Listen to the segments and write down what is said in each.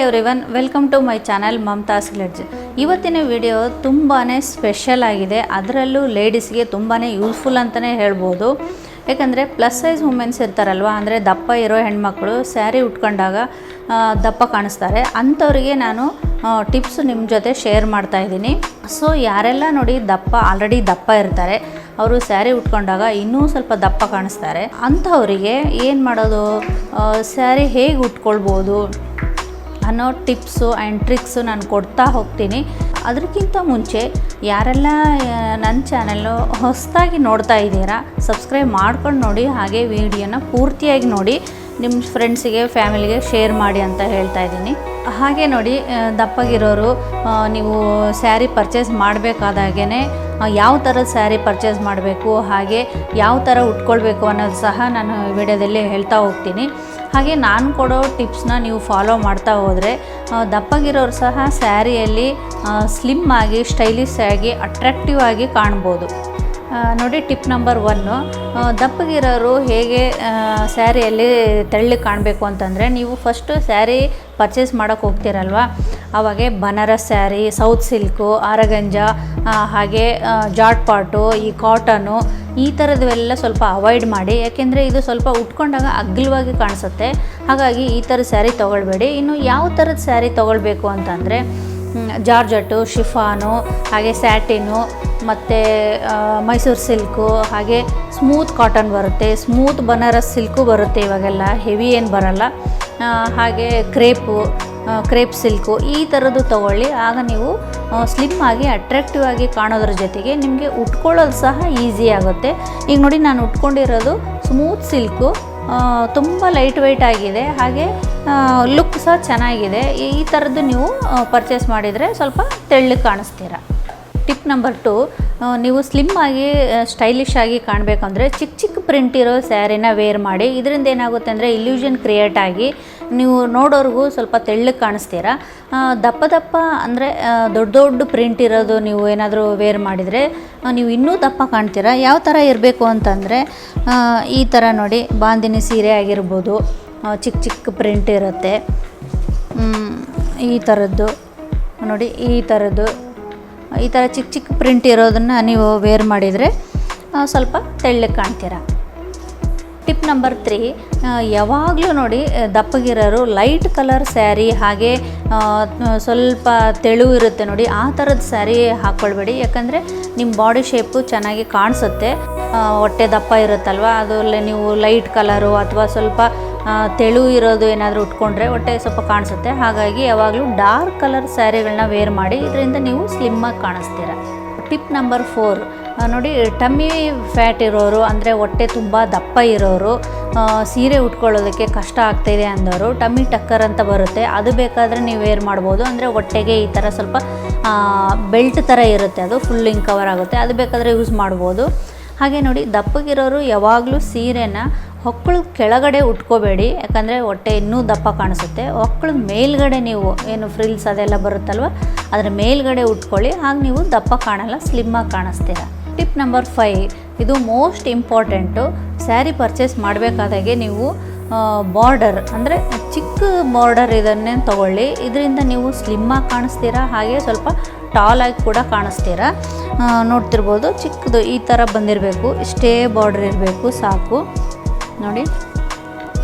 Everyone, welcome to my channel Mamatha's glitz. ಇವತ್ತಿನ video ತುಂಬಾ special ಆಗಿದೆ. ಅದರಲ್ಲೂ ಲೇಡೀಸ್ಗೆ ತುಂಬಾ ಯೂಸ್ಫುಲ್ ಅಂತಲೇ ಹೇಳ್ಬೋದು. ಯಾಕಂದರೆ ಪ್ಲಸ್ ಸೈಜ್ ವುಮೆನ್ಸ್ ಇರ್ತಾರಲ್ವ, ಅಂದರೆ ದಪ್ಪ ಇರೋ ಹೆಣ್ಮಕ್ಳು ಸ್ಯಾರಿ ಉಟ್ಕೊಂಡಾಗ ದಪ್ಪ ಕಾಣಿಸ್ತಾರೆ. ಅಂಥವ್ರಿಗೆ ನಾನು ಟಿಪ್ಸ್ ನಿಮ್ಮ ಜೊತೆ ಶೇರ್ ಮಾಡ್ತಾಯಿದ್ದೀನಿ. ಸೊ ಯಾರೆಲ್ಲ ನೋಡಿ ಆಲ್ರೆಡಿ ದಪ್ಪ ಇರ್ತಾರೆ, ಅವರು ಸ್ಯಾರಿ ಉಟ್ಕೊಂಡಾಗ ಇನ್ನೂ ಸ್ವಲ್ಪ ದಪ್ಪ ಕಾಣಿಸ್ತಾರೆ. ಅಂಥವರಿಗೆ ಏನು ಮಾಡೋದು, ಸ್ಯಾರಿ ಹೇಗೆ ಉಟ್ಕೊಳ್ಬೋದು ಅನ್ನೋ ಟಿಪ್ಸು ಆ್ಯಂಡ್ ಟ್ರಿಕ್ಸು ನಾನು ಕೊಡ್ತಾ ಹೋಗ್ತೀನಿ. ಅದಕ್ಕಿಂತ ಮುಂಚೆ ಯಾರೆಲ್ಲ ನನ್ನ ಚಾನಲ್ಲು ಹೊಸದಾಗಿ ನೋಡ್ತಾ ಇದ್ದೀರಾ, ಸಬ್ಸ್ಕ್ರೈಬ್ ಮಾಡ್ಕೊಂಡು ನೋಡಿ, ಹಾಗೆ ವಿಡಿಯೋನ ಪೂರ್ತಿಯಾಗಿ ನೋಡಿ, ನಿಮ್ಮ ಫ್ರೆಂಡ್ಸಿಗೆ ಫ್ಯಾಮಿಲಿಗೆ ಶೇರ್ ಮಾಡಿ ಅಂತ ಹೇಳ್ತಾ ಇದ್ದೀನಿ. ಹಾಗೆ ನೋಡಿ, ದಪ್ಪಗಿರೋರು ನೀವು ಸ್ಯಾರಿ ಪರ್ಚೇಸ್ ಮಾಡಬೇಕಾದಾಗೇ ಯಾವ ಥರದ ಸ್ಯಾರಿ ಪರ್ಚೇಸ್ ಮಾಡಬೇಕು, ಹಾಗೆ ಯಾವ ಥರ ಉಟ್ಕೊಳ್ಬೇಕು ಅನ್ನೋದು ಸಹ ನಾನು ವಿಡಿಯೋದಲ್ಲಿ ಹೇಳ್ತಾ ಹೋಗ್ತೀನಿ. ಹಾಗೆ ನಾನು ಕೊಡೋ ಟಿಪ್ಸ್ನ ನೀವು ಫಾಲೋ ಮಾಡ್ತಾ ಹೋದರೆ ದಪ್ಪಗಿರೋರು ಸಹ ಸ್ಯಾರಿಯಲ್ಲಿ ಸ್ಲಿಮ್ ಆಗಿ, ಸ್ಟೈಲಿಶ್ ಆಗಿ, ಅಟ್ರಾಕ್ಟಿವ್ ಆಗಿ ಕಾಣ್ಬೋದು. ನೋಡಿ, ಟಿಪ್ ನಂಬರ್ 1, ದಪ್ಪಗಿರೋರು ಹೇಗೆ ಸ್ಯಾರಿಯಲ್ಲಿ ತೆಳ್ಳಗೆ ಕಾಣಬೇಕು ಅಂತಂದರೆ, ನೀವು ಫಸ್ಟು ಸ್ಯಾರಿ ಪರ್ಚೇಸ್ ಮಾಡೋಕ್ಕೆ ಹೋಗ್ತೀರಲ್ವ, ಆವಾಗೆ ಬನಾರಸ್ ಸ್ಯಾರಿ, ಸೌತ್ ಸಿಲ್ಕು, ಆರಗಂಜ, ಹಾಗೆ ಜಾಟ್ ಪಾಟು, ಈ ಕಾಟನು, ಈ ಥರದವೆಲ್ಲ ಸ್ವಲ್ಪ ಅವಾಯ್ಡ್ ಮಾಡಿ. ಯಾಕೆಂದರೆ ಇದು ಸ್ವಲ್ಪ ಉಟ್ಕೊಂಡಾಗ ಅಗ್ಲವಾಗಿ ಕಾಣಿಸುತ್ತೆ. ಹಾಗಾಗಿ ಈ ಥರದ ಸ್ಯಾರಿ ತೊಗೊಳ್ಬೇಡಿ. ಇನ್ನು ಯಾವ ಥರದ ಸ್ಯಾರಿ ತೊಗೊಳ್ಬೇಕು ಅಂತಂದರೆ, ಜಾರ್ಜೆಟ್ಟು, ಶಿಫಾನು, ಹಾಗೆ ಸ್ಯಾಟಿನು, ಮತ್ತು ಮೈಸೂರು ಸಿಲ್ಕು, ಹಾಗೆ ಸ್ಮೂತ್ ಕಾಟನ್ ಬರುತ್ತೆ, ಸ್ಮೂತ್ ಬನಾರಸ್ ಸಿಲ್ಕು ಬರುತ್ತೆ, ಇವಾಗೆಲ್ಲ ಹೆವಿ ಏನು ಬರಲ್ಲ. ಹಾಗೆ ಕ್ರೇಪ್ ಸಿಲ್ಕು, ಈ ಥರದ್ದು ತೊಗೊಳ್ಳಿ. ಆಗ ನೀವು ಸ್ಲಿಮ್ ಆಗಿ ಅಟ್ರಾಕ್ಟಿವ್ ಆಗಿ ಕಾಣೋದ್ರ ಜೊತೆಗೆ ನಿಮಗೆ ಉಟ್ಕೊಳ್ಳೋದು ಸಹ ಈಸಿ ಆಗುತ್ತೆ. ಈಗ ನೋಡಿ, ನಾನು ಉಟ್ಕೊಂಡಿರೋದು ಸ್ಮೂತ್ ಸಿಲ್ಕು, ತುಂಬ ಲೈಟ್ ವೆಯ್ಟ್ ಆಗಿದೆ, ಹಾಗೆ ಲುಕ್ ಸಹ ಚೆನ್ನಾಗಿದೆ. ಈ ಥರದ್ದು ನೀವು ಪರ್ಚೇಸ್ ಮಾಡಿದರೆ ಸ್ವಲ್ಪ ತೆಳ್ಳಗೆ ಕಾಣಿಸ್ತೀರ. ಟಿಪ್ ನಂಬರ್ 2, ನೀವು ಸ್ಲಿಮ್ ಆಗಿ ಸ್ಟೈಲಿಶ್ ಆಗಿ ಕಾಣಬೇಕಂದ್ರೆ ಚಿಕ್ಕ ಚಿಕ್ಕ ಪ್ರಿಂಟ್ ಇರೋ ಸ್ಯಾರಿನ ವೇರ್ ಮಾಡಿ. ಇದರಿಂದ ಏನಾಗುತ್ತೆ ಅಂದರೆ ಇಲ್ಯೂಷನ್ ಕ್ರಿಯೇಟ್ ಆಗಿ ನೀವು ನೋಡೋರಿಗೂ ಸ್ವಲ್ಪ ತೆಳ್ಳಗೆ ಕಾಣಿಸ್ತೀರ. ದಪ್ಪ ಅಂದರೆ ದೊಡ್ಡ ಪ್ರಿಂಟ್ ಇರೋದು ನೀವು ಏನಾದರೂ ವೇರ್ ಮಾಡಿದರೆ ನೀವು ಇನ್ನೂ ದಪ್ಪ ಕಾಣ್ತೀರ. ಯಾವ ಥರ ಇರಬೇಕು ಅಂತಂದರೆ, ಈ ಥರ ನೋಡಿ, ಬಾಂದಿನಿ ಸೀರೆ ಆಗಿರ್ಬೋದು, ಚಿಕ್ಕ ಪ್ರಿಂಟ್ ಇರುತ್ತೆ, ಈ ಥರದ್ದು ನೋಡಿ, ಈ ಥರ ಚಿಕ್ಕ ಪ್ರಿಂಟ್ ಇರೋದನ್ನು ನೀವು ವೇರ್ ಮಾಡಿದರೆ ಸ್ವಲ್ಪ ತೆಳ್ಳಗೆ ಕಾಣ್ತೀರ. ಟಿಪ್ ನಂಬರ್ 3, ಯಾವಾಗಲೂ ನೋಡಿ, ದಪ್ಪಗಿರೋರು ಲೈಟ್ ಕಲರ್ ಸ್ಯಾರಿ, ಹಾಗೆ ಸ್ವಲ್ಪ ತೆಳು ಇರುತ್ತೆ ನೋಡಿ, ಆ ಥರದ ಸ್ಯಾರಿ ಹಾಕ್ಕೊಳ್ಬೇಡಿ. ಯಾಕಂದರೆ ನಿಮ್ಮ ಬಾಡಿ ಶೇಪು ಚೆನ್ನಾಗಿ ಕಾಣಿಸುತ್ತೆ. ಹೊಟ್ಟೆ ದಪ್ಪ ಇರುತ್ತಲ್ವ, ಅದರಲ್ಲಿ ನೀವು ಲೈಟ್ ಕಲರು ಅಥವಾ ಸ್ವಲ್ಪ ತೆಳು ಇರೋದು ಏನಾದರೂ ಉಟ್ಕೊಂಡ್ರೆ ಹೊಟ್ಟೆ ಸ್ವಲ್ಪ ಕಾಣಿಸುತ್ತೆ. ಹಾಗಾಗಿ ಯಾವಾಗಲೂ ಡಾರ್ಕ್ ಕಲರ್ ಸ್ಯಾರಿಗಳನ್ನ ವೇರ್ ಮಾಡಿ, ಇದರಿಂದ ನೀವು ಸ್ಲಿಮ್ಮಾಗಿ ಕಾಣಿಸ್ತೀರ. ಟಿಪ್ ನಂಬರ್ 4, ನೋಡಿ, ಟಮ್ಮಿ ಫ್ಯಾಟ್ ಇರೋರು, ಅಂದರೆ ಹೊಟ್ಟೆ ತುಂಬ ದಪ್ಪ ಇರೋರು, ಸೀರೆ ಉಟ್ಕೊಳ್ಳೋದಕ್ಕೆ ಕಷ್ಟ ಆಗ್ತಾಯಿದೆ ಅಂದವರು ಟಮ್ಮಿ ಟಕ್ಕರ್ ಅಂತ ಬರುತ್ತೆ, ಅದು ಬೇಕಾದರೆ ನೀವು ವೇರ್ ಮಾಡ್ಬೋದು. ಅಂದರೆ ಹೊಟ್ಟೆಗೆ ಈ ಥರ ಸ್ವಲ್ಪ ಬೆಲ್ಟ್ ಥರ ಇರುತ್ತೆ, ಅದು ಫುಲ್ಲಿಂಗ್ ಕವರ್ ಆಗುತ್ತೆ, ಅದು ಬೇಕಾದರೆ ಯೂಸ್ ಮಾಡ್ಬೋದು. ಹಾಗೆ ನೋಡಿ, ದಪ್ಪಗಿರೋರು ಯಾವಾಗಲೂ ಸೀರೆನ ಹೊಕ್ಕಳದ ಕೆಳಗಡೆ ಉಟ್ಕೋಬೇಡಿ. ಯಾಕಂದರೆ ಹೊಟ್ಟೆ ಇನ್ನೂ ದಪ್ಪ ಕಾಣಿಸುತ್ತೆ. ಹೊಕ್ಕಳದ ಮೇಲ್ಗಡೆ ನೀವು ಏನು ಫ್ರಿಲ್ಸ್ ಅದೆಲ್ಲ ಬರುತ್ತಲ್ವ, ಅದರ ಮೇಲ್ಗಡೆ ಉಟ್ಕೊಳ್ಳಿ. ಹಾಗೆ ನೀವು ದಪ್ಪ ಕಾಣಲ್ಲ, ಸ್ಲಿಮ್ಮಾಗಿ ಕಾಣಿಸ್ತೀರ. ಟಿಪ್ ನಂಬರ್ 5, ಇದು ಮೋಸ್ಟ್ ಇಂಪಾರ್ಟೆಂಟು. ಸ್ಯಾರಿ ಪರ್ಚೇಸ್ ಮಾಡಬೇಕಾದಾಗೆ ನೀವು ಬಾರ್ಡರ್, ಅಂದರೆ ಚಿಕ್ಕ ಬಾರ್ಡರ್ ಇದನ್ನೇ ತೊಗೊಳ್ಳಿ. ಇದರಿಂದ ನೀವು ಸ್ಲಿಮ್ಮಾಗಿ ಕಾಣಿಸ್ತೀರ, ಹಾಗೆ ಸ್ವಲ್ಪ ಟಾಲಾಗಿ ಕೂಡ ಕಾಣಿಸ್ತೀರ. ನೋಡ್ತಿರ್ಬೋದು, ಚಿಕ್ಕದು ಈ ಥರ ಬಂದಿರಬೇಕು, ಇಷ್ಟೇ ಬಾರ್ಡ್ರ್ ಇರಬೇಕು, ಸಾಕು. ನೋಡಿ,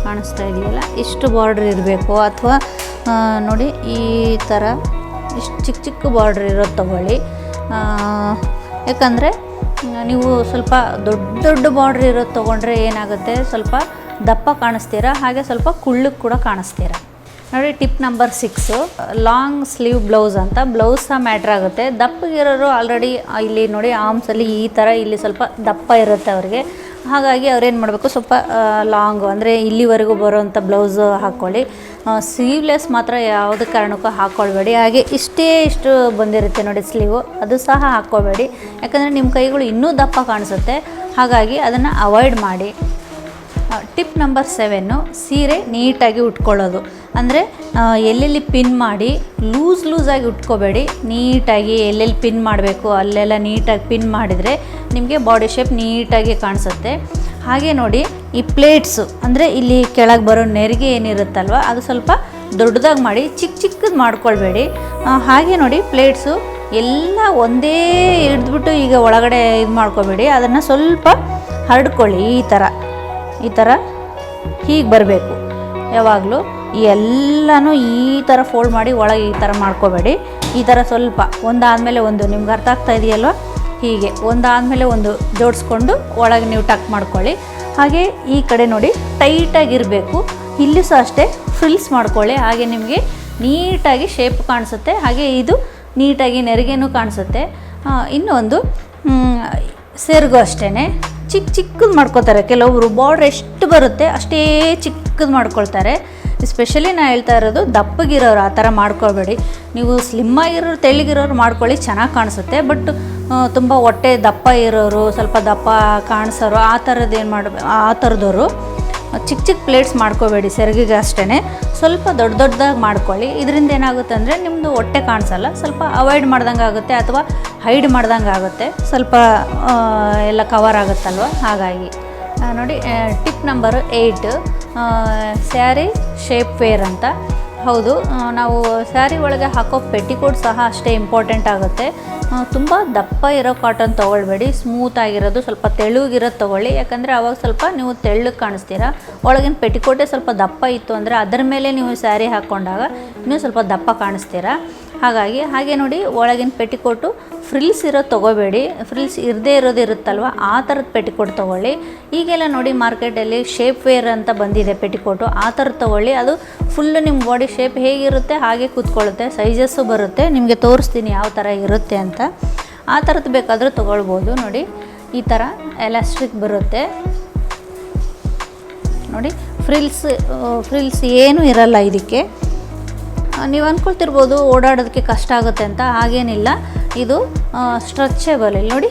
ಕಾಣಿಸ್ತಾ ಇದೆಯಲ್ಲ, ಇಷ್ಟು ಬಾರ್ಡ್ರ್ ಇರಬೇಕು. ಅಥವಾ ನೋಡಿ, ಈ ಥರ ಇಷ್ಟು ಚಿಕ್ಕ ಬಾರ್ಡ್ರ್ ಇರೋದು ತೊಗೊಳ್ಳಿ. ಯಾಕಂದರೆ ನೀವು ಸ್ವಲ್ಪ ದೊಡ್ಡ ಬಾರ್ಡ್ರ್ ಇರೋದು ತೊಗೊಂಡ್ರೆ ಏನಾಗುತ್ತೆ, ಸ್ವಲ್ಪ ದಪ್ಪ ಕಾಣಿಸ್ತೀರ, ಹಾಗೆ ಸ್ವಲ್ಪ ಕುಳ್ಳಕ್ಕೆ ಕೂಡ ಕಾಣಿಸ್ತೀರ. ನೋಡಿ, tip number 6, long sleeve blouse ಅಂತ. ಬ್ಲೌಸ್ ಸಹ ಮ್ಯಾಟ್ರ್ ಆಗುತ್ತೆ. ದಪ್ಪಗಿರೋರು ಆಲ್ರೆಡಿ ಇಲ್ಲಿ ನೋಡಿ, ಆರ್ಮ್ಸಲ್ಲಿ ಈ ಥರ ಇಲ್ಲಿ ಸ್ವಲ್ಪ ದಪ್ಪ ಇರುತ್ತೆ ಅವ್ರಿಗೆ. ಹಾಗಾಗಿ ಅವ್ರೇನು ಮಾಡಬೇಕು, ಸ್ವಲ್ಪ ಲಾಂಗು, ಅಂದರೆ ಇಲ್ಲಿವರೆಗೂ ಬರೋವಂಥ ಬ್ಲೌಸು ಹಾಕ್ಕೊಳ್ಳಿ. ಸ್ಲೀವ್ಲೆಸ್ ಮಾತ್ರ ಯಾವುದೇ ಕಾರಣಕ್ಕೂ ಹಾಕ್ಕೊಳ್ಬೇಡಿ. ಹಾಗೆ ಇಷ್ಟು ಬಂದಿರುತ್ತೆ ನೋಡಿ ಸ್ಲೀವು, ಅದು ಸಹ ಹಾಕ್ಕೋಬೇಡಿ. ಯಾಕಂದರೆ ನಿಮ್ಮ ಕೈಗಳು ಇನ್ನೂ ದಪ್ಪ ಕಾಣಿಸುತ್ತೆ. ಹಾಗಾಗಿ ಅದನ್ನು ಅವಾಯ್ಡ್ ಮಾಡಿ. ಟಿಪ್ ನಂಬರ್ 7, ಸೀರೆ ನೀಟಾಗಿ ಉಟ್ಕೊಳ್ಳೋದು. ಅಂದರೆ ಎಲ್ಲೆಲ್ಲಿ ಪಿನ್ ಮಾಡಿ ಲೂಸಾಗಿ ಉಟ್ಕೋಬೇಡಿ. ನೀಟಾಗಿ ಎಲ್ಲೆಲ್ಲಿ ಪಿನ್ ಮಾಡಬೇಕು ಅಲ್ಲೆಲ್ಲ ನೀಟಾಗಿ ಪಿನ್ ಮಾಡಿದರೆ ನಿಮಗೆ ಬಾಡಿ ಶೇಪ್ ನೀಟಾಗಿ ಕಾಣಿಸುತ್ತೆ. ಹಾಗೆ ನೋಡಿ, ಈ ಪ್ಲೇಟ್ಸು, ಅಂದರೆ ಇಲ್ಲಿ ಕೆಳಗೆ ಬರೋ ನೆರಿಗೆ ಏನಿರುತ್ತಲ್ವ, ಅದು ಸ್ವಲ್ಪ ದೊಡ್ಡದಾಗಿ ಮಾಡಿ ಚಿಕ್ಕದು ಮಾಡ್ಕೊಳ್ಬೇಡಿ. ಹಾಗೆ ನೋಡಿ ಪ್ಲೇಟ್ಸು ಎಲ್ಲ ಒಂದೇ ಹಿಡಿದ್ಬಿಟ್ಟು ಈಗ ಒಳಗಡೆ ಇದು ಮಾಡ್ಕೊಬೇಡಿ, ಅದನ್ನು ಸ್ವಲ್ಪ ಹರಡ್ಕೊಳ್ಳಿ. ಈ ಥರ ಹೀಗೆ ಬರಬೇಕು ಯಾವಾಗಲೂ. ಎಲ್ಲನೂ ಈ ಥರ ಫೋಲ್ಡ್ ಮಾಡಿ ಒಳಗೆ ಈ ಥರ ಮಾಡ್ಕೋಬೇಡಿ. ಈ ಥರ ಸ್ವಲ್ಪ ಒಂದಾದಮೇಲೆ ಒಂದು, ನಿಮ್ಗೆ ಅರ್ಥ ಆಗ್ತಾ ಇದೆಯಲ್ವ, ಹೀಗೆ ಒಂದಾದಮೇಲೆ ಒಂದು ಜೋಡಿಸ್ಕೊಂಡು ಒಳಗೆ ನೀವು ಟಕ್ ಮಾಡ್ಕೊಳ್ಳಿ. ಹಾಗೆ ಈ ಕಡೆ ನೋಡಿ ಟೈಟಾಗಿರಬೇಕು. ಇಲ್ಲೂ ಸಹ ಅಷ್ಟೇ ಫ್ರಿಲ್ಸ್ ಮಾಡ್ಕೊಳ್ಳಿ. ಹಾಗೆ ನಿಮಗೆ ನೀಟಾಗಿ ಶೇಪ್ ಕಾಣಿಸುತ್ತೆ, ಹಾಗೆ ಇದು ನೀಟಾಗಿ ನೆರಿಗೆನೂ ಕಾಣಿಸುತ್ತೆ. ಇನ್ನೊಂದು ಸೆರಗು ಅಷ್ಟೇ ಚಿಕ್ಕದು ಮಾಡ್ಕೋತಾರೆ ಕೆಲವೊಬ್ರು. ಬಾರ್ಡ್ರ್ ಎಷ್ಟು ಬರುತ್ತೆ ಅಷ್ಟೇ ಚಿಕ್ಕದು ಮಾಡ್ಕೊಳ್ತಾರೆ. ಸ್ಪೆಷಲಿ ನಾನು ಹೇಳ್ತಾ ಇರೋದು ದಪ್ಪಗಿರೋರು ಆ ಥರ ಮಾಡ್ಕೊಳ್ಬೇಡಿ. ನೀವು ಸ್ಲಿಮ್ಮಾಗಿರೋರು ತೆಳ್ಳಗಿರೋರು ಮಾಡ್ಕೊಳ್ಳಿ, ಚೆನ್ನಾಗಿ ಕಾಣಿಸುತ್ತೆ. ಬಟ್ ತುಂಬ ಹೊಟ್ಟೆ ದಪ್ಪ ಇರೋರು, ಸ್ವಲ್ಪ ದಪ್ಪ ಕಾಣಿಸೋರು ಆ ಥರದ್ದು ಏನು ಮಾಡಬೇಕು, ಆ ಥರದವರು ಚಿಕ್ಕ ಪ್ಲೇಟ್ಸ್ ಮಾಡ್ಕೋಬೇಡಿ. ಸೆರಗಿಗೆ ಅಷ್ಟೇ ಸ್ವಲ್ಪ ದೊಡ್ಡದಾಗಿ ಮಾಡ್ಕೊಳ್ಳಿ. ಇದರಿಂದ ಏನಾಗುತ್ತೆ ಅಂದರೆ ನಿಮ್ಮದು ಹೊಟ್ಟೆ ಕಾಣಿಸಲ್ಲ, ಸ್ವಲ್ಪ ಅವಾಯ್ಡ್ ಮಾಡ್ದಂಗೆ ಆಗುತ್ತೆ ಅಥವಾ ಹೈಡ್ ಮಾಡ್ದಂಗೆ ಆಗುತ್ತೆ, ಸ್ವಲ್ಪ ಎಲ್ಲ ಕವರ್ ಆಗುತ್ತಲ್ವ. ಹಾಗಾಗಿ ನೋಡಿ tip number 8 sari shapewear ಅಂತ. ಹೌದು, ನಾವು ಸ್ಯಾರಿ ಒಳಗೆ ಹಾಕೋ ಪೆಟಿಕೋಟ್ ಸಹ ಅಷ್ಟೇ ಇಂಪಾರ್ಟೆಂಟ್ ಆಗುತ್ತೆ. ತುಂಬ ದಪ್ಪ ಇರೋ ಕಾಟನ್ ತೊಗೊಳ್ಬೇಡಿ, ಸ್ಮೂತ್ ಆಗಿರೋದು ಸ್ವಲ್ಪ ತೆಳುಗಿರೋದು ತೊಗೊಳ್ಳಿ. ಯಾಕಂದರೆ ಅವಾಗ ಸ್ವಲ್ಪ ನೀವು ತೆಳ್ಳಗೆ ಕಾಣಿಸ್ತೀರಾ. ಒಳಗಿನ ಪೆಟಿಕೋಟೇ ಸ್ವಲ್ಪ ದಪ್ಪ ಇತ್ತು ಅಂದರೆ ಅದರ ಮೇಲೆ ನೀವು ಸ್ಯಾರಿ ಹಾಕ್ಕೊಂಡಾಗ ಇನ್ನೂ ಸ್ವಲ್ಪ ದಪ್ಪ ಕಾಣಿಸ್ತೀರಾ. ಹಾಗೆ ನೋಡಿ ಒಳಗಿನ ಪೆಟಿಕೋಟು ಫ್ರಿಲ್ಸ್ ಇರೋದು ತೊಗೋಬೇಡಿ, ಫ್ರಿಲ್ಸ್ ಇರದೇ ಇರೋದು ಇರುತ್ತಲ್ವ ಆ ಥರದ ಪೆಟಿಕೋಟ್ ತೊಗೊಳ್ಳಿ. ಈಗೆಲ್ಲ ನೋಡಿ ಮಾರ್ಕೆಟಲ್ಲಿ ಶೇಪ್ ವೇರ್ ಅಂತ ಬಂದಿದೆ ಪೆಟಿಕೋಟು, ಆ ಥರದ್ದು ತೊಗೊಳ್ಳಿ. ಅದು ಫುಲ್ಲು ನಿಮ್ಮ ಬಾಡಿ ಶೇಪ್ ಹೇಗಿರುತ್ತೆ ಹಾಗೆ ಕೂತ್ಕೊಳ್ಳುತ್ತೆ, ಸೈಜಸ್ಸು ಬರುತ್ತೆ. ನಿಮಗೆ ತೋರಿಸ್ತೀನಿ ಯಾವ ಥರ ಇರುತ್ತೆ ಅಂತ. ಆ ಥರದ್ದು ಬೇಕಾದರೂ ತೊಗೊಳ್ಬೋದು. ನೋಡಿ ಈ ಥರ ಎಲಾಸ್ಟಿಕ್ ಬರುತ್ತೆ ನೋಡಿ. ಫ್ರಿಲ್ಸ್ ಏನೂ ಇರಲ್ಲ ಇದಕ್ಕೆ. ನೀವು ಅಂದ್ಕೊಳ್ತಿರ್ಬೋದು ಓಡಾಡೋದಕ್ಕೆ ಕಷ್ಟ ಆಗುತ್ತೆ ಅಂತ, ಹಾಗೇನಿಲ್ಲ. ಇದು ಸ್ಟ್ರೆಚಬಲ್. ಇಲ್ಲಿ ನೋಡಿ,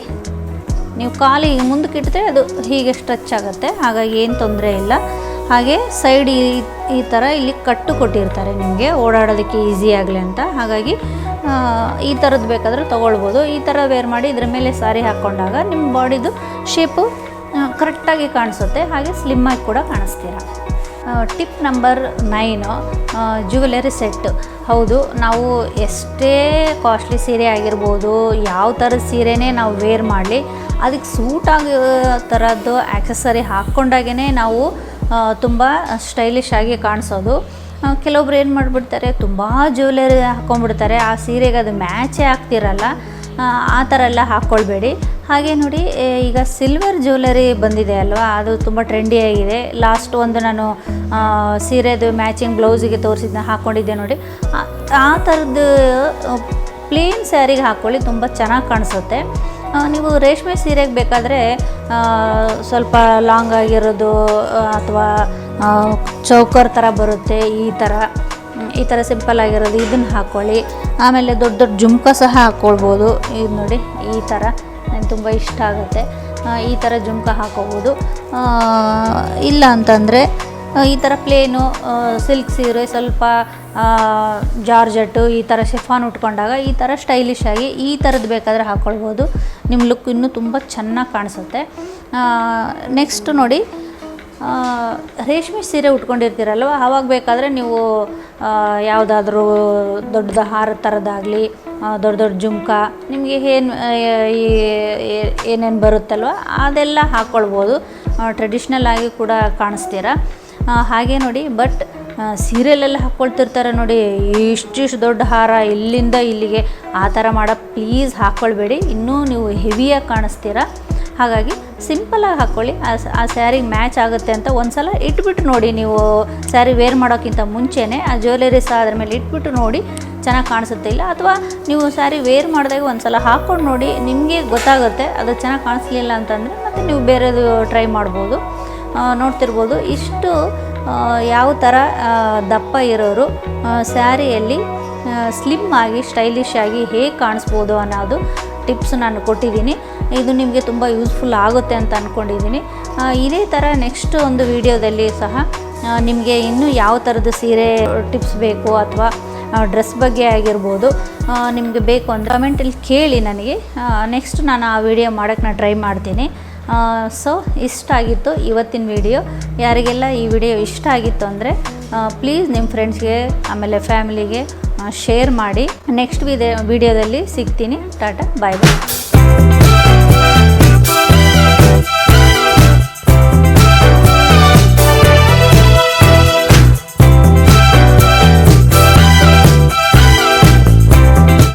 ನೀವು ಕಾಲಿ ಮುಂದಕ್ಕೆ ಇಟ್ಟರೆ ಅದು ಹೀಗೆ ಸ್ಟ್ರೆಚ್ ಆಗುತ್ತೆ, ಹಾಗಾಗಿ ಏನು ತೊಂದರೆ ಇಲ್ಲ. ಹಾಗೆ ಸೈಡ್ ಈ ಥರ ಇಲ್ಲಿ ಕಟ್ಟು ಕೊಟ್ಟಿರ್ತಾರೆ ನಿಮಗೆ ಓಡಾಡೋದಕ್ಕೆ ಈಸಿ ಆಗಲಿ ಅಂತ. ಹಾಗಾಗಿ ಈ ಥರದ್ದು ಬೇಕಾದರೆ ತೊಗೊಳ್ಬೋದು. ಈ ಥರ ವೇರ್ ಮಾಡಿ ಇದ್ರ ಮೇಲೆ ಸ್ಯಾರಿ ಹಾಕ್ಕೊಂಡಾಗ ನಿಮ್ಮ ಬಾಡಿದು ಶೇಪು ಕರೆಕ್ಟಾಗಿ ಕಾಣಿಸುತ್ತೆ, ಹಾಗೆ ಸ್ಲಿಮ್ಮಾಗಿ ಕೂಡ ಕಾಣಿಸ್ತೀರ. Tip number 9 jewellery set. ಹೌದು, ನಾವು ಎಷ್ಟೇ ಕಾಸ್ಟ್ಲಿ ಸೀರೆ ಆಗಿರ್ಬೋದು, ಯಾವ ಥರದ ಸೀರೆನೇ ನಾವು ವೇರ್ ಮಾಡಲಿ, ಅದಕ್ಕೆ ಸೂಟ್ ಆಗೋ ಥರದ್ದು ಆ್ಯಕ್ಸಸರಿ ಹಾಕ್ಕೊಂಡಾಗೇ ನಾವು ತುಂಬ ಸ್ಟೈಲಿಶ್ ಆಗಿ ಕಾಣಿಸೋದು. ಕೆಲವೊಬ್ರು ಏನು ಮಾಡಿಬಿಡ್ತಾರೆ, ತುಂಬ ಜ್ಯುವೆಲರಿ ಹಾಕ್ಕೊಂಡ್ಬಿಡ್ತಾರೆ, ಆ ಸೀರೆಗೆ ಅದು ಮ್ಯಾಚೇ ಆಗ್ತಿರಲ್ಲ. ಆ ಥರ ಎಲ್ಲ ಹಾಕ್ಕೊಳ್ಬೇಡಿ. ಹಾಗೆ ನೋಡಿ, ಈಗ ಸಿಲ್ವರ್ ಜ್ಯುವೆಲರಿ ಬಂದಿದೆ ಅಲ್ವಾ, ಅದು ತುಂಬ ಟ್ರೆಂಡಿಯಾಗಿದೆ. ಲಾಸ್ಟ್ ಒಂದು ನಾನು ಸೀರೆದು ಮ್ಯಾಚಿಂಗ್ ಬ್ಲೌಸಿಗೆ ತೋರಿಸಿದ್ನ ಹಾಕ್ಕೊಂಡಿದ್ದೆ ನೋಡಿ. ಆ ಥರದ್ದು ಪ್ಲೇನ್ ಸ್ಯಾರಿಗೆ ಹಾಕ್ಕೊಳ್ಳಿ, ತುಂಬ ಚೆನ್ನಾಗಿ ಕಾಣಿಸುತ್ತೆ. ನೀವು ರೇಷ್ಮೆ ಸೀರೆಗೆ ಬೇಕಾದರೆ ಸ್ವಲ್ಪ ಲಾಂಗ್ ಆಗಿರೋದು ಅಥವಾ ಚೌಕರ್ ಥರ ಬರುತ್ತೆ, ಈ ಥರ ಸಿಂಪಲ್ ಆಗಿರೋದು ಇದನ್ನು ಹಾಕ್ಕೊಳ್ಳಿ. ಆಮೇಲೆ ದೊಡ್ಡ ಜುಮ್ಕ ಸಹ ಹಾಕ್ಕೊಳ್ಬೋದು. ಇದು ನೋಡಿ, ಈ ಥರ ನನಗೆ ತುಂಬ ಇಷ್ಟ ಆಗುತ್ತೆ. ಈ ಥರ ಜುಮ್ಕ ಹಾಕೋಬೋದು. ಇಲ್ಲ ಅಂತಂದರೆ ಈ ಥರ ಪ್ಲೇನು ಸಿಲ್ಕ್ ಸೀರೆ, ಸ್ವಲ್ಪ ಜಾರ್ಜೆಟ್ಟು, ಈ ಥರ ಶಿಫಾನ್ ಉಟ್ಕೊಂಡಾಗ ಈ ಥರ ಸ್ಟೈಲಿಶ್ ಆಗಿ ಈ ಥರದ್ದು ಬೇಕಾದರೆ ಹಾಕ್ಕೊಳ್ಬೋದು. ನಿಮ್ಮ ಲುಕ್ ಇನ್ನೂ ತುಂಬ ಚೆನ್ನಾಗಿ ಕಾಣಿಸುತ್ತೆ. ನೆಕ್ಸ್ಟ್ ನೋಡಿ, ರೇಷ್ಮೆ ಸೀರೆ ಉಟ್ಕೊಂಡಿರ್ತೀರಲ್ವ, ಆವಾಗ ಬೇಕಾದರೆ ನೀವು ಯಾವುದಾದ್ರೂ ದೊಡ್ಡದ ಹಾರ ಥರದ್ದಾಗಲಿ, ದೊಡ್ಡ ಜುಮ್ಕ, ನಿಮಗೆ ಏನೇನು ಬರುತ್ತಲ್ವ ಅದೆಲ್ಲ ಹಾಕ್ಕೊಳ್ಬೋದು. ಟ್ರೆಡಿಷ್ನಲ್ ಆಗಿ ಕೂಡ ಕಾಣಿಸ್ತೀರಾ. ಹಾಗೆ ನೋಡಿ, ಬಟ್ ಸೀರೆಲೆಲ್ಲ ಹಾಕ್ಕೊಳ್ತಿರ್ತಾರೆ ನೋಡಿ, ಇಷ್ಟಿಷ್ಟು ದೊಡ್ಡ ಹಾರ ಇಲ್ಲಿಂದ ಇಲ್ಲಿಗೆ, ಆ ಥರ ಪ್ಲೀಸ್ ಹಾಕ್ಕೊಳ್ಬೇಡಿ, ಇನ್ನೂ ನೀವು ಹೆವಿಯಾಗಿ ಕಾಣಿಸ್ತೀರಾ. ಹಾಗಾಗಿ ಸಿಂಪಲಾಗಿ ಹಾಕ್ಕೊಳ್ಳಿ, ಆ ಸ್ಯಾರಿಗೆ ಮ್ಯಾಚ್ ಆಗುತ್ತೆ ಅಂತ ಒಂದು ಸಲ ಇಟ್ಬಿಟ್ಟು ನೋಡಿ. ನೀವು ಸ್ಯಾರಿ ವೇರ್ ಮಾಡೋಕ್ಕಿಂತ ಮುಂಚೆನೇ ಆ ಜ್ಯುವೆಲರಿ ಸಹ ಅದ್ರ ಮೇಲೆ ಇಟ್ಬಿಟ್ಟು ನೋಡಿ, ಚೆನ್ನಾಗಿ ಕಾಣಿಸುತ್ತೆ. ಇಲ್ಲ ಅಥವಾ ನೀವು ಸ್ಯಾರಿ ವೇರ್ ಮಾಡಿದಾಗ ಒಂದು ಸಲ ಹಾಕ್ಕೊಂಡು ನೋಡಿ, ನಿಮಗೆ ಗೊತ್ತಾಗುತ್ತೆ. ಅದು ಚೆನ್ನಾಗಿ ಕಾಣಿಸ್ಲಿಲ್ಲ ಅಂತಂದರೆ ಮತ್ತು ನೀವು ಬೇರೆದು ಟ್ರೈ ಮಾಡ್ಬೋದು. ನೋಡ್ತಿರ್ಬೋದು ಇಷ್ಟು ಯಾವ ಥರ ದಪ್ಪ ಇರೋರು ಸ್ಯಾರಿಯಲ್ಲಿ ಸ್ಲಿಮ್ ಆಗಿ ಸ್ಟೈಲಿಶ್ ಆಗಿ ಹೇಗೆ ಕಾಣಿಸ್ಬೋದು ಅನ್ನೋದು ಟಿಪ್ಸ್ ನಾನು ಕೊಟ್ಟಿದ್ದೀನಿ. ಇದು ನಿಮಗೆ ತುಂಬ ಯೂಸ್ಫುಲ್ ಆಗುತ್ತೆ ಅಂತ ಅಂದ್ಕೊಂಡಿದ್ದೀನಿ. ಇದೇ ಥರ ನೆಕ್ಸ್ಟ್ ಒಂದು ವಿಡಿಯೋದಲ್ಲಿ ಸಹ ನಿಮಗೆ ಇನ್ನೂ ಯಾವ ಥರದ ಸೀರೆ ಟಿಪ್ಸ್ ಬೇಕು ಅಥವಾ ಡ್ರೆಸ್ ಬಗ್ಗೆ ಆಗಿರ್ಬೋದು ನಿಮಗೆ ಬೇಕು ಅಂದರೆ ಕಮೆಂಟಲ್ಲಿ ಕೇಳಿ ನನಗೆ. ನೆಕ್ಸ್ಟ್ ನಾನು ಆ ವಿಡಿಯೋ ಮಾಡೋಕ್ಕೆ ನಾನು ಟ್ರೈ ಮಾಡ್ತೀನಿ. ಸೊ ಇಷ್ಟ ಆಗಿತ್ತು ಇವತ್ತಿನ ವಿಡಿಯೋ. ಯಾರಿಗೆಲ್ಲ ಈ ವಿಡಿಯೋ ಇಷ್ಟ ಆಗಿತ್ತು ಅಂದರೆ ಪ್ಲೀಸ್ ನಿಮ್ಮ ಫ್ರೆಂಡ್ಸ್ಗೆ ಆಮೇಲೆ ಫ್ಯಾಮಿಲಿಗೆ ಶೇರ್ ಮಾಡಿ. ನೆಕ್ಸ್ಟ್ ವಿಡಿಯೋದಲ್ಲಿ ಸಿಗ್ತೀನಿ. ಟಾಟಾ, ಬಾಯ್ ಬಾಯ್.